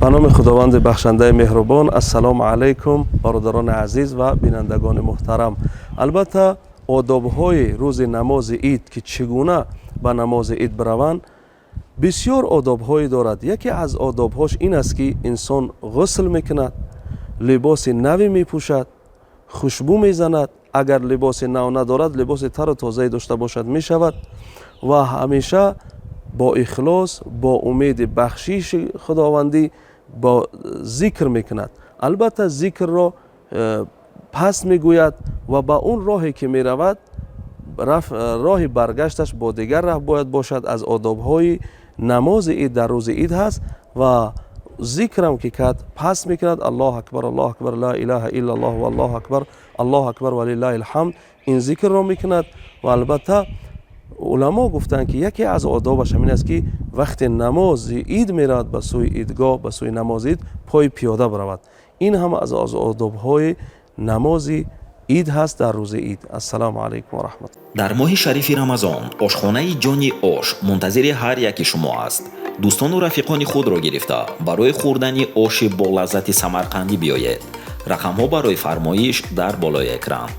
به نام خداوند بخشنده مهربان. السلام علیکم برادران عزیز و بینندگان محترم. البته آداب‌های روز نماز عید که چگونه به نماز عید بروند بسیار آداب‌هایی دارد. یکی از آداب‌هاش این است که انسان غسل میکند، لباس نوی میپوشد، خوشبو میزند. اگر لباس نو ندارد لباس تر و تازه داشته باشد میشود و همیشه با اخلاص، با امید بخشش خداوندی با ذکر میکند. البته ذکر را پس میگوید و با اون راهی که میرود راه برگشتش با دیگر راه باید باشد. از آداب‌های نماز عید در روز عید هست و ذکرم که کرد پس میکند الله اکبر الله اکبر لا اله الا الله والله اکبر الله اکبر ولله الحمد. این ذکر را میکند و البته علما گفتند که یکی از آدابش همین است که وقتی نماز عید میرود به سوی عیدگاه، به سوی نماز عید پای پیاده برود. این هم از آداب‌های نماز عید هست در روز عید. السلام علیکم و رحمت. در ماه شریف رمضان آشخانه جانی آش منتظر هر یک شما است. دوستان و رفیقان خود را گرفته برای خوردن آش با لذت سمرقندی بیایید. رقم ها برای فرمایش در بالای اکران.